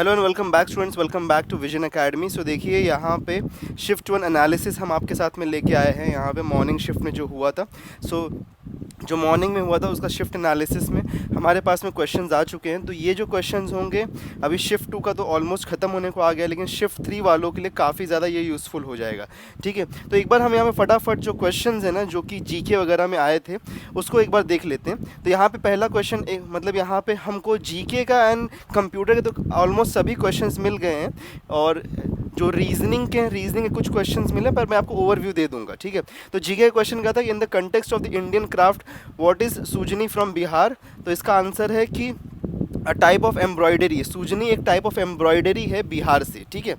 Hello and welcome back students, welcome back to vision academy. So देखिए यहाँ पे shift one analysis हम आपके साथ में लेके आए हैं। यहाँ पे मॉर्निंग शिफ्ट में जो हुआ था, सो जो मॉर्निंग में हुआ था उसका शिफ्ट एनालिसिस में हमारे पास में क्वेश्चंस आ चुके हैं। तो ये जो क्वेश्चंस होंगे, अभी शिफ्ट 2 का तो ऑलमोस्ट ख़त्म होने को आ गया, लेकिन शिफ्ट 3 वालों के लिए काफ़ी ज़्यादा ये यूज़फुल हो जाएगा। ठीक है, तो एक बार हम यहाँ पे फटाफट जो क्वेश्चंस हैं ना, जो कि जीके वगैरह में आए थे, उसको एक बार देख लेते हैं। तो यहाँ पे पहला क्वेश्चन मतलब यहाँ पे हमको जीके का एंड कंप्यूटर के तो ऑलमोस्ट सभी क्वेश्चंस मिल गए हैं, और जो रीजनिंग के कुछ क्वेश्चंस मिले, पर मैं आपको ओवरव्यू दे दूंगा। ठीक है, तो जीके का क्वेश्चन क्या था कि in the context of the Indian craft what is Sujani from Bihar. तो इसका आंसर है कि a type of embroidery. Sujani एक टाइप ऑफ एम्ब्रॉयडरी है बिहार से। ठीक है,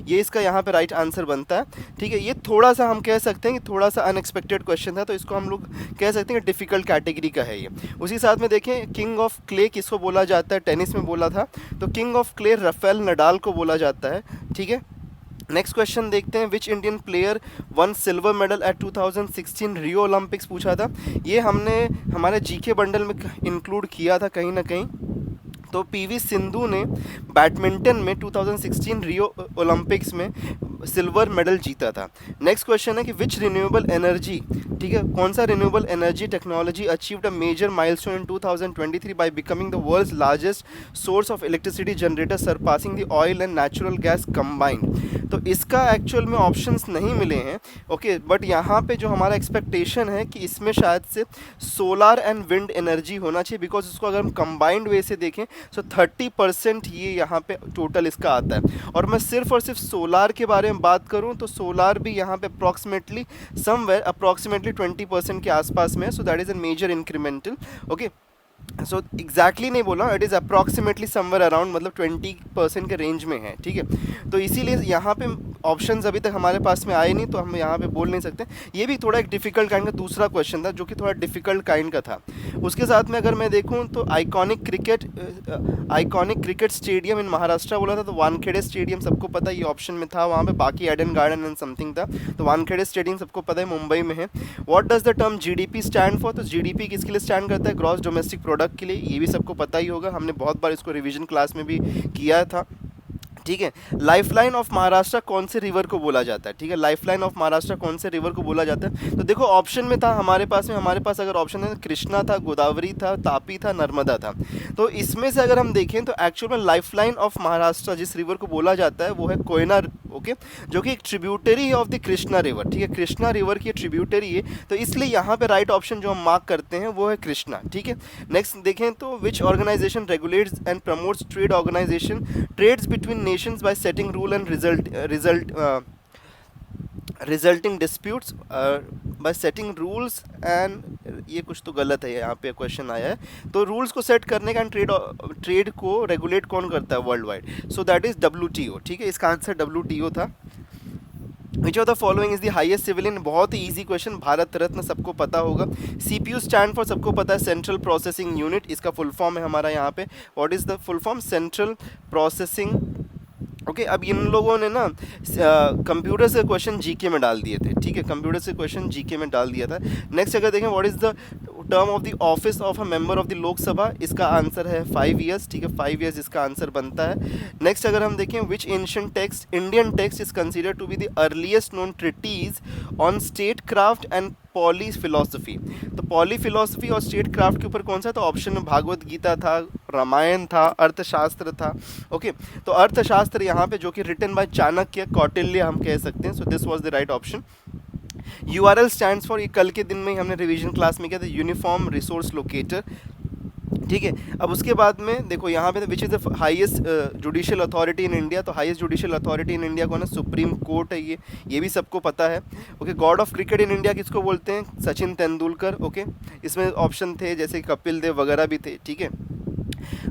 ये इसका यहाँ पे राइट आंसर बनता है। ठीक है, ये थोड़ा सा हम कह सकते हैं कि थोड़ा सा अनएक्सपेक्टेड क्वेश्चन था, तो इसको हम लोग कह सकते हैं कि डिफ़िकल्ट कैटेगरी का है ये। उसी साथ में देखें, किंग ऑफ क्ले किसको बोला जाता है, टेनिस में बोला था, तो king of clay Rafael Nadal को बोला जाता है। ठीक है, नेक्स्ट क्वेश्चन देखते हैं, which Indian player one silver medal at 2016 Rio Olympics पूछा था। ये हमने हमारे जीके बंडल में इंक्लूड किया था कहीं ना कहीं। तो पीवी सिंधु ने बैडमिंटन में 2016 रियो ओलंपिक्स में सिल्वर मेडल जीता था। नेक्स्ट क्वेश्चन है कि विच रिन्यूएबल एनर्जी, ठीक है, कौन सा renewable energy technology achieved a major milestone in 2023 by becoming the world's largest source of electricity generator surpassing the oil and natural gas combined. तो इसका एक्चुअल में ऑप्शंस नहीं मिले हैं, ओके, बट यहाँ पे जो हमारा एक्सपेक्टेशन है कि इसमें शायद से सोलार एंड विंड एनर्जी होना चाहिए, बिकॉज इसको अगर हम कंबाइंड वे से देखें तो 30% ये यहाँ पे टोटल इसका आता है। और मैं सिर्फ और सिर्फ सोलार के बारे में बात करूँ तो सोलार भी यहाँ पे अप्रॉक्सीमेटली समवेयर अप्रॉक्सीमेटली 20% के आसपास में है। So that is a major incremental, okay. So exactly नहीं बोला, it is approximately somewhere around, मतलब 20% के रेंज में है। ठीक है, तो इसीलिए यहाँ पे ऑप्शंस अभी तक हमारे पास में आए नहीं, तो हम यहाँ पे बोल नहीं सकते। ये भी थोड़ा एक डिफ़िकल्ट काइंड का दूसरा क्वेश्चन था, जो कि थोड़ा डिफ़िकल्ट काइंड का था। उसके साथ में अगर मैं देखूँ तो आइकॉनिक क्रिकेट स्टेडियम इन महाराष्ट्र बोला था, तो वानखेड़े स्टेडियम सबको पता है, ये ऑप्शन में था वहाँ पे। बाकी एडन गार्डन एंड समथिंग था, तो वानखेड़े स्टेडियम सबको पता है मुंबई में है। What does the term GDP stand for, तो जीडीपी किसके लिए स्टैंड करता है, ग्रॉस डोमेस्टिक प्रोडक्ट के लिए। ये भी सबको पता ही होगा, हमने बहुत बार इसको रिवीजन क्लास में भी किया था। ठीक है, लाइफलाइन ऑफ महाराष्ट्र कौन से रिवर को बोला जाता है। ठीक है, लाइफलाइन ऑफ महाराष्ट्र कौन से रिवर को बोला जाता है। तो देखो ऑप्शन में था हमारे पास अगर ऑप्शन है, कृष्णा था, गोदावरी था, तापी था, नर्मदा था। तो इसमें से अगर हम देखें तो एक्चुअल में लाइफलाइन ऑफ महाराष्ट्र जिस रिवर को बोला जाता है वो है कोयना, ओके, जो कि एक ट्रिब्यूटरी है ऑफ द कृष्णा रिवर। ठीक है, कृष्णा रिवर की ट्रिब्यूटरी है, तो इसलिए यहाँ पे राइट ऑप्शन जो हम मार्क करते हैं वो है कृष्णा। ठीक है, नेक्स्ट देखें तो which organisation regulates and promotes trade organisation trades between nations by setting rule and resulting disputes by setting rules and, ये कुछ तो गलत है यहाँ पे क्वेश्चन आया है। तो रूल्स को सेट करने का ट्रेड को रेगुलेट कौन करता है world wide, so that is WTO। ठीक है, इसका आंसर WTO था। Which of the following is the highest civilian, बहुत ही ईजी क्वेश्चन, भारत रत्न सबको पता होगा। CPU स्टैंड फॉर सबको पता है सेंट्रल प्रोसेसिंग यूनिट, इसका फुल फॉर्म है हमारा यहाँ पे। What is the full form, central processing, okay. अब इन लोगों ने ना कंप्यूटर से क्वेश्चन जीके में डाल दिए थे। ठीक है, कंप्यूटर से क्वेश्चन जीके में डाल दिया था। नेक्स्ट अगर देखें, what is the term of the office of a member of the Lok Sabha, इसका आंसर है 5 ईयर्स। ठीक है, 5 ईयर्स इसका आंसर बनता है। नेक्स्ट अगर हम देखें, which ancient text Indian text is considered to be the earliest known treatise on state craft and poly philosophy. तो पॉली फिलोसफी और स्टेट क्राफ्ट के ऊपर कौन सा, तो ऑप्शन में भागवत गीता था, रामायण था, अर्थशास्त्र था। ओके, तो अर्थशास्त्र यहाँ पे जो कि रिटन बाय चाणक्य, कौटिल्य हम कह सकते हैं। So this was the right option. URL stands for, ये कल के दिन में ही हमने रिवीजन क्लास में किया था, यूनिफॉर्म रिसोर्स लोकेटर। ठीक है, अब उसके बाद में देखो यहाँ पे which is the highest judicial authority in India, तो highest judicial authority in India कौन है, सुप्रीम कोर्ट है। ये भी सबको पता है। Okay, God of cricket in India किसको बोलते हैं, सचिन तेंदुलकर। ओके, इसमें ऑप्शन थे जैसे कपिल देव वगैरह भी थे। ठीक है,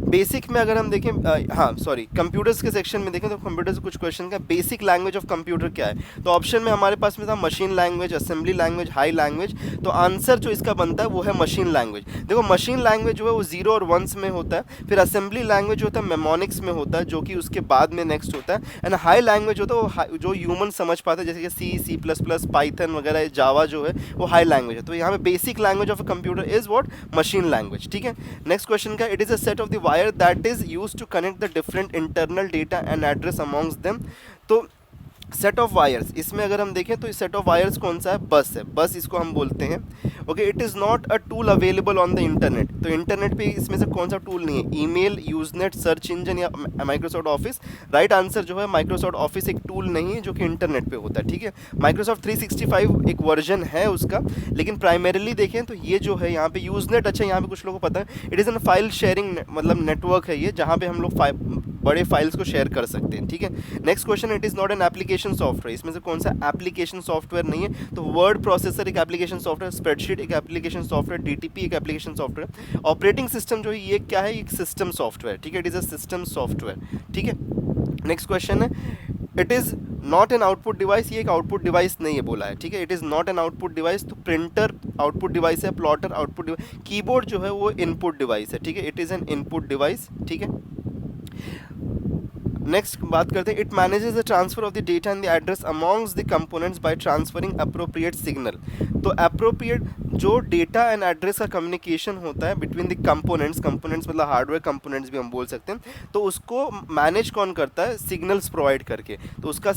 बेसिक में अगर हम देखें, हाँ सॉरी, कंप्यूटर्स के सेक्शन में देखें तो कंप्यूटर से कुछ क्वेश्चन का बेसिक लैंग्वेज ऑफ कंप्यूटर क्या है, तो ऑप्शन में हमारे पास में था machine language, assembly language, high language. तो आंसर जो इसका बनता है वो है मशीन लैंग्वेज। देखो मशीन लैंग्वेज जो है वो 0 और 1s में होता है, फिर असेंबली लैंग्वेज होता है मेमोनिक्स में होता है, जो कि उसके बाद में नेक्स्ट होता है। एंड हाई लैंग्वेज होता है वो जो ह्यूमन समझ पाते हैं, जैसे कि C++, पाइथन वगैरह, जावा जो है वो हाई लैंग्वेज है। तो यहाँ पे basic language of a computer is what, machine language. ठीक है, नेक्स्ट क्वेश्चन का, it is a set of the wire that is use to connect the different internal data and address amongst them. तो set of wires, इसमें अगर हम देखें तो set of wires कौन सा है, बस है, बस इसको हम बोलते हैं। Okay, it is not a tool available on the internet. तो इंटरनेट पे इसमें से कौन सा टूल नहीं है, ईमेल, यूजनेट, सर्च इंजन या माइक्रोसॉफ्ट ऑफिस। राइट आंसर जो है माइक्रोसॉफ्ट ऑफिस एक टूल नहीं है जो कि इंटरनेट पे होता है, ठीक है। माइक्रोसॉफ्ट 365 एक वर्जन है उसका, लेकिन प्राइमरीली देखें तो ये जो है यहाँ पे यूजनेट, अच्छा यहाँ पे कुछ लोगों को पता है, it is N file sharing मतलब नेटवर्क है ये, जहाँ पे हम लोग बड़े फाइल्स को शेयर कर सकते हैं, ठीक है। Next question, it is not an application software, इसमें से कौन सा एप्लीकेशन सॉफ्टवेयर नहीं है। तो वर्ड प्रोसेसर एक एप्लीकेशन सॉफ्टवेयर, स्प्रेडशीट एक एप्लीकेशन सॉफ्टवेयर, डीटीपी एक एप्लीकेशन सॉफ्टवेयर। ऑपरेटिंग सिस्टम जो है ये क्या है, एक सिस्टम सॉफ्टवेयर, ठीक है, it is a system software, ठीक है। नेक्स्ट क्वेश्चन है, it is not an output device, ये एक आउटपुट डिवाइस नहीं है बोला है, ठीक है। It is not an output device, तो प्रिंटर आउटपुट डिवाइस है, प्लॉटर आउटपुट डिवाइस, कीबोर्ड जो है वो इनपुट डिवाइस है, ठीक है, it is an input device, ठीक है। नेक्स्ट बात करते हैं, it manages the transfer of the data and the address amongst the components by transferring appropriate signal. तो अप्रोप्रिएट जो डेटा एंड एड्रेस का कम्युनिकेशन होता है बिटवीन द कंपोनेंट्स, कंपोनेंट्स मतलब हार्डवेयर कंपोनेंट्स भी हम बोल सकते हैं, तो उसको मैनेज कौन करता है, सिग्नल्स प्रोवाइड करके। तो उसका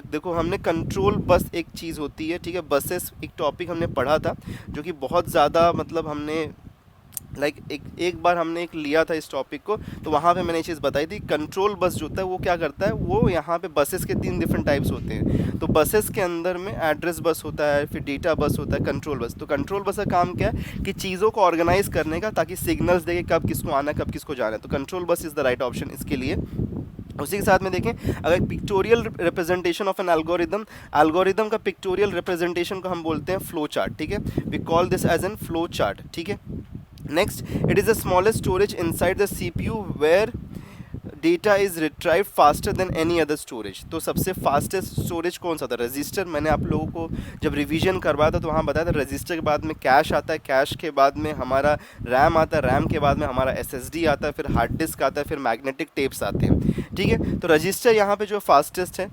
देखो हमने कंट्रोल बस एक चीज़ होती है, ठीक है, बसेस एक टॉपिक हमने पढ़ा था जो कि बहुत ज़्यादा मतलब हमने एक बार हमने एक लिया था इस टॉपिक को, तो वहाँ पे मैंने ये चीज़ बताई थी। कंट्रोल बस जो होता है वो क्या करता है, वो यहाँ पे बसेस के 3 डिफरेंट टाइप्स होते हैं। तो बसेस के अंदर में एड्रेस बस होता है, फिर डेटा बस होता है, कंट्रोल बस। तो कंट्रोल बस का काम क्या है कि चीज़ों को ऑर्गेनाइज करने का, ताकि सिग्नल्स देखे कब किसको आना है कब किसको जाना है। तो control bus is the right option इसके लिए। उसी के साथ में देखें, अगर pictorial representation of an algorithm, algorithm का पिक्टोरियल रिप्रेजेंटेशन को हम बोलते हैं फ्लो चार्ट, ठीक है। We call this as an flow chart, ठीक है। Next, it is the smallest storage inside the CPU where data is retrieved faster than any other storage। तो सबसे फास्टेस्ट स्टोरेज कौन सा था, रजिस्टर। मैंने आप लोगों को जब रिवीजन करवाया था तो वहाँ बताया था रजिस्टर के बाद में कैश आता है, कैश के बाद में हमारा रैम आता है, रैम के बाद में हमारा SSD आता है, फिर हार्ड डिस्क आता है, फिर मैग्नेटिक टेप्स आते हैं, ठीक है। तो रजिस्टर यहाँ पे जो फास्टेस्ट है।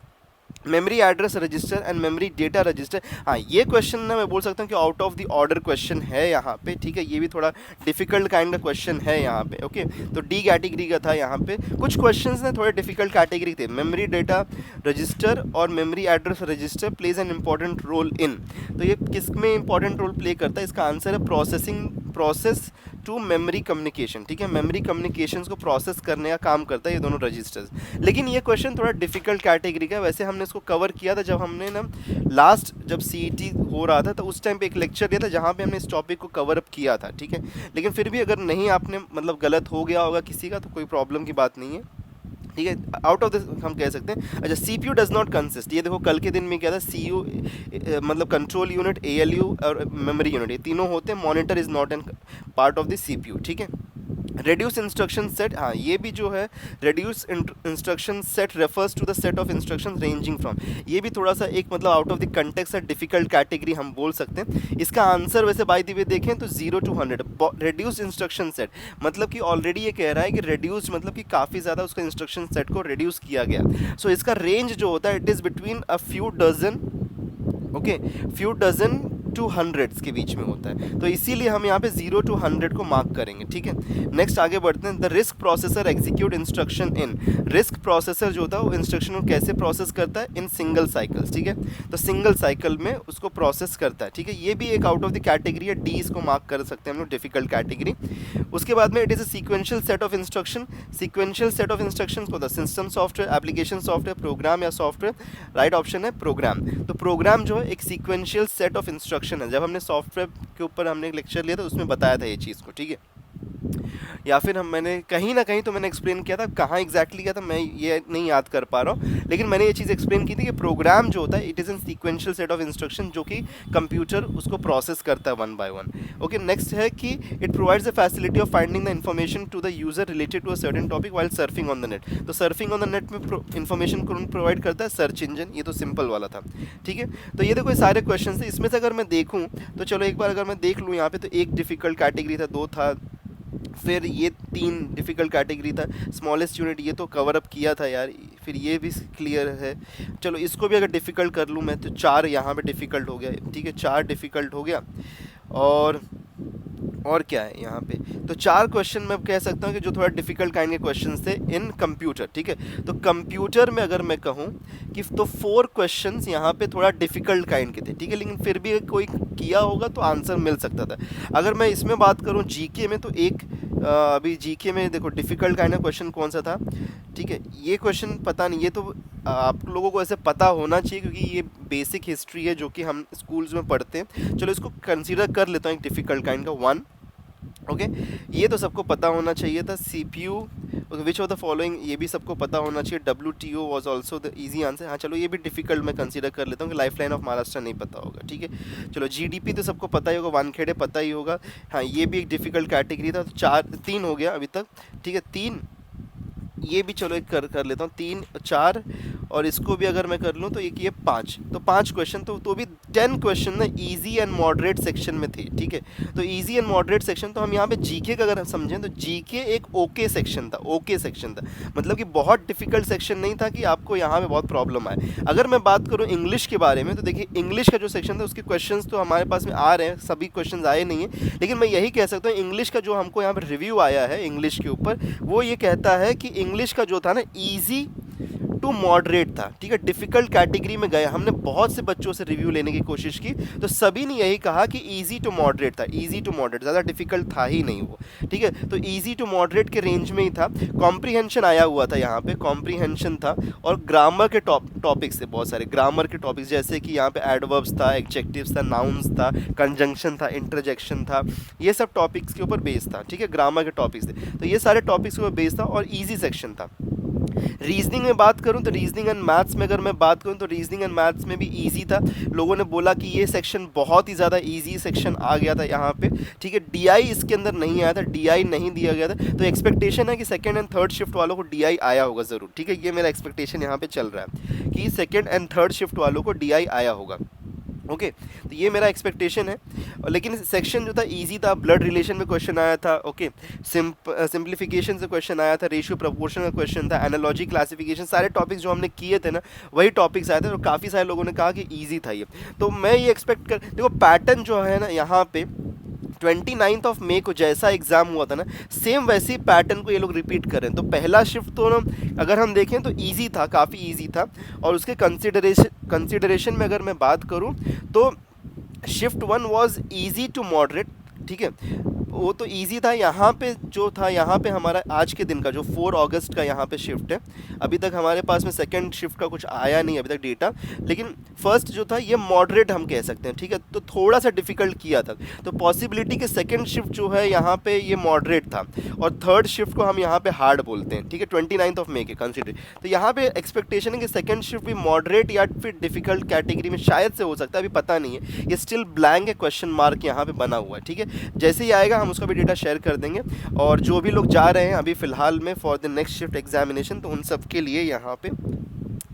Memory address register and memory data register, हाँ ये क्वेश्चन ना मैं बोल सकता हूँ कि out of the order question है यहाँ पे, ठीक है। ये भी थोड़ा डिफिकल्ट काइंड का क्वेश्चन है यहाँ पे, ओके। तो डी कैटेगरी का था यहाँ पे। कुछ क्वेश्चंस ना थोड़े डिफिकल्ट कैटेगरी थे। मेमोरी डेटा रजिस्टर और memory address register plays an important role in. तो ये किस में इंपॉर्टेंट रोल प्ले करता है, इसका आंसर है प्रोसेस टू मेमोरी कम्युनिकेशन, ठीक है। मेमोरी कम्युनिकेशंस को प्रोसेस करने का काम करता है ये दोनों रजिस्टर्स। लेकिन ये क्वेश्चन थोड़ा डिफिकल्ट कैटेगरी का है। वैसे हमने इसको कवर किया था जब हमने ना लास्ट जब CET हो रहा था, तो उस टाइम पे एक लेक्चर दिया था जहाँ पे हमने इस टॉपिक को कवर अप किया था, ठीक है। लेकिन फिर भी अगर नहीं आपने मतलब गलत हो गया होगा किसी का तो कोई प्रॉब्लम की बात नहीं है, ठीक है। आउट ऑफ दिस हम कह सकते हैं। अच्छा, CPU डज नॉट कंसिस्ट, ये देखो कल के दिन में क्या था, CU मतलब कंट्रोल यूनिट, ALU और मेमोरी यूनिट, ये तीनों होते हैं। Monitor is not N part of the CPU, ठीक है। रेड्यूस इंस्ट्रक्शन सेट, हाँ ये भी जो है reduce instruction set refers to the set of instruction ranging from, ये भी थोड़ा सा एक मतलब आउट ऑफ द कंटेक्स्ट है, डिफिकल्ट कैटेगरी हम बोल सकते हैं। इसका आंसर वैसे बाय द वे देखें तो 0 to 100। रेड्यूस इंस्ट्रक्शन सेट मतलब कि ऑलरेडी ये कह रहा है कि रेड्यूस मतलब कि काफ़ी ज़्यादा उसका इंस्ट्रक्शन सेट को रेड्यूस किया गया। सो इसका रेंज जो होता है it is between a few dozen, okay, few dozen to hundreds के बीच में होता है। तो इसीलिए हम यहाँ पे 0 to 100 को मार्क करेंगे, ठीक है। नेक्स्ट आगे बढ़ते हैं। The risk processor execute instruction in, risk processor जो होता है वो इंस्ट्रक्शन को कैसे प्रोसेस करता है, इन सिंगल साइकिल्स, ठीक है। तो सिंगल साइकिल में उसको प्रोसेस करता है, ठीक है। ये भी एक आउट ऑफ द कैटेगरी है, डी इसको मार्क कर सकते हैं हम लोग, डिफिकल्ट कैटेगरी। उसके बाद में it is a sequential set of instruction, sequential set of instruction को होता है system software, application software, program या सॉफ्टवेयर। राइट ऑप्शन है प्रोग्राम। तो प्रोग्राम जो है एक सीक्वेंशियल सेट ऑफ इंस्ट्रक्शन है। जब हमने सॉफ्टवेयर के ऊपर हमने एक लेक्चर लिया था उसमें बताया था ये चीज़ को, ठीक है। या फिर मैंने कहीं ना कहीं तो मैंने एक्सप्लेन किया था, कहाँ एग्जैक्टली किया था मैं ये नहीं याद कर पा रहा हूँ, लेकिन मैंने ये चीज़ एक्सप्लेन की थी कि प्रोग्राम जो होता है it is an sequential set of instruction जो कि कंप्यूटर उसको प्रोसेस करता है one by one. Okay, next है कि it provides the facility of finding the information to the user related to a certain topic while surfing on the net. तो surfing on the net में information कौन provide करता है, search engine. ये तो simple वाला था, ठीक है। तो ये देखो ये सारे क्वेश्चन थे। इसमें से अगर मैं देखूँ तो चलो एक बार अगर मैं देख लूँ यहाँ पे, तो एक डिफिकल्ट कैटेगरी था, 2 था, फिर ये 3 डिफ़िकल्ट कैटेगरी था, स्मॉलेस्ट यूनिट ये तो कवर अप किया था यार, फिर ये भी क्लियर है। चलो इसको भी अगर डिफ़िकल्ट कर लूँ मैं तो 4 यहाँ पे डिफ़िकल्ट हो गया, ठीक है, 4 डिफ़िकल्ट हो गया। और और क्या है यहाँ पे, तो 4 क्वेश्चन मैं कह सकता हूँ कि जो थोड़ा डिफिकल्ट काइंड के क्वेश्चन थे इन कंप्यूटर, ठीक है। तो कंप्यूटर में अगर मैं कहूँ कि तो 4 क्वेश्चंस यहाँ पे थोड़ा डिफिकल्ट काइंड के थे, ठीक है, लेकिन फिर भी कोई किया होगा तो आंसर मिल सकता था। अगर मैं इसमें बात करूँ जीके में, तो एक अभी जीके में देखो डिफिकल्ट काइंड का क्वेश्चन कौन सा था, ठीक है, ये क्वेश्चन पता नहीं, ये तो आप लोगों को ऐसे पता होना चाहिए क्योंकि ये बेसिक हिस्ट्री है जो कि हम स्कूल्स में पढ़ते हैं। चलो इसको कंसीडर कर लेता हूँ एक डिफिकल्ट काइंड का 1। ओके, ये तो सबको पता होना चाहिए था। CPU which of the following, ये भी सबको पता होना चाहिए। WTO was also the easy answer. हाँ चलो ये भी डिफिकल्ट मैं कंसीडर कर लेता हूँ कि लाइफ लाइन ऑफ महाराष्ट्र नहीं पता होगा, ठीक है। चलो जीडीपी तो सबको पता ही होगा, वानखेड़े पता ही होगा। हाँ ये भी एक डिफिकल्ट कैटेगरी था, तो 3 हो गया अभी तक, ठीक है। 3 ये भी चलो एक कर लेता हूँ, 3 4 और इसको भी अगर मैं कर लूँ तो एक ये 5, तो 5 क्वेश्चन, तो भी 10 क्वेश्चन ना इजी एंड मॉडरेट सेक्शन में थे, ठीक है। तो इजी एंड मॉडरेट सेक्शन, तो हम यहाँ पे जीके का अगर समझें तो जीके एक ओके सेक्शन था, ओके सेक्शन था, मतलब कि बहुत डिफिकल्ट सेक्शन नहीं था कि आपको यहाँ पे बहुत प्रॉब्लम आए। अगर मैं बात करूँ इंग्लिश के बारे में, तो देखिए इंग्लिश का जो सेक्शन था उसके क्वेश्चन तो हमारे पास में आ रहे हैं, सभी क्वेश्चन आए नहीं हैं, लेकिन मैं यही कह सकता हूँ इंग्लिश का जो हमको यहाँ पर रिव्यू आया है इंग्लिश के ऊपर, वो ये कहता है कि इंग्लिश का जो था ना ईजी टू मॉडरेट था, ठीक है। डिफिकल्ट कैटेगरी में गया, हमने बहुत से बच्चों से रिव्यू लेने की कोशिश की तो सभी ने यही कहा कि इजी टू मॉडरेट था, इजी टू मॉडरेट, ज़्यादा डिफिकल्ट था ही नहीं वो, ठीक है। तो इजी टू मॉडरेट के रेंज में ही था। कॉम्प्रीहेंशन आया हुआ था यहाँ पे, कॉम्प्रीहेंशन था, और ग्रामर के टॉपिक्स थे, बहुत सारे ग्रामर के टॉपिक्स, जैसे कि यहाँ पे एडवर्ब्स था, एडजेक्टिव्स था, नाउन्स था, कंजंक्शन था, इंटरजेक्शन था, ये सब टॉपिक्स के ऊपर बेस्ड था, ठीक है, ग्रामर के टॉपिक्स थे, तो ये सारे टॉपिक्स के ऊपर बेस्ड था और ईजी सेक्शन था। रीजनिंग में बात करूं तो रीजनिंग एंड मैथ्स में अगर मैं बात करूं तो रीजनिंग एंड मैथ्स में भी इजी था। लोगों ने बोला कि ये सेक्शन बहुत ही ज़्यादा इजी सेक्शन आ गया था यहाँ पे, ठीक है। डीआई इसके अंदर नहीं आया था, डीआई नहीं दिया गया था, तो एक्सपेक्टेशन है कि सेकंड एंड थर्ड शिफ्ट वालों को डीआई आया होगा ज़रूर, ठीक है। ये मेरा एक्सपेक्टेशन यहाँ पे चल रहा है कि सेकेंड एंड थर्ड शिफ्ट वालों को डीआई आया होगा, ओके तो ये मेरा एक्सपेक्टेशन है। लेकिन सेक्शन जो था इजी था, ब्लड रिलेशन में क्वेश्चन आया था, ओके, सिंप्लीफिकेशन से क्वेश्चन आया था, रेशियो प्रोपोर्शन का क्वेश्चन था, एनालॉजी क्लासिफिकेशन, सारे टॉपिक्स जो हमने किए थे ना वही टॉपिक्स आए थे, और काफ़ी सारे लोगों ने कहा कि ईजी था ये। तो मैं ये एक्सपेक्ट कर, देखो पैटर्न जो है ना यहाँ पे 29 मई को जैसा एग्ज़ाम हुआ था ना, सेम वैसे ही पैटर्न को ये लोग रिपीट कर रहे हैं। तो पहला शिफ्ट तो ना अगर हम देखें तो इजी था, काफ़ी इजी था, और उसके कंसिडरेशन में अगर मैं बात करूं तो shift 1 was easy to moderate, ठीक है, वो तो इजी था। यहाँ पे जो था, यहाँ पे हमारा आज के दिन का जो 4 अगस्त का यहाँ पे शिफ्ट है, अभी तक हमारे पास में सेकंड शिफ्ट का कुछ आया नहीं अभी तक डेटा, लेकिन फर्स्ट जो था ये मॉडरेट हम कह सकते हैं, ठीक है, तो थोड़ा सा डिफिकल्ट किया था, तो पॉसिबिलिटी कि सेकंड शिफ्ट जो है यहाँ पे ये मॉडरेट था, और थर्ड शिफ्ट को हम यहाँ पे हार्ड बोलते हैं, ठीक है, 29 मई के कंसिडर। तो यहाँ पे एक्सपेक्टेशन है कि सेकंड शिफ्ट भी मॉडरेट या फिर डिफिकल्ट कैटेगरी में शायद से हो सकता है, अभी पता नहीं है, ये स्टिल ब्लैंक है, क्वेश्चन मार्क यहाँ पे बना हुआ है, ठीक है। जैसे ही आएगा हम उसका भी डेटा शेयर कर देंगे। और जो भी लोग जा रहे हैं अभी फ़िलहाल में for the next shift examination, तो उन सब के लिए यहाँ पे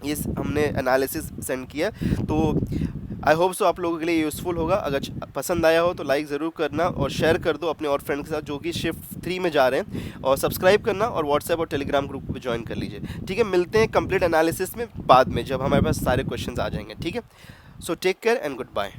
ये हमने एनालिसिस सेंड किया, तो आई होप सो आप लोगों के लिए यूज़फुल होगा। अगर पसंद आया हो तो लाइक ज़रूर करना और शेयर कर दो अपने और फ्रेंड्स के साथ जो कि शिफ्ट 3 में जा रहे हैं, और सब्सक्राइब करना और व्हाट्सएप और टेलीग्राम ग्रुप को ज्वाइन कर लीजिए, ठीक है। मिलते हैं कंप्लीट एनालिसिस में बाद में, जब हमारे पास सारे क्वेश्चन आ जाएंगे, ठीक है। So take care and good bye.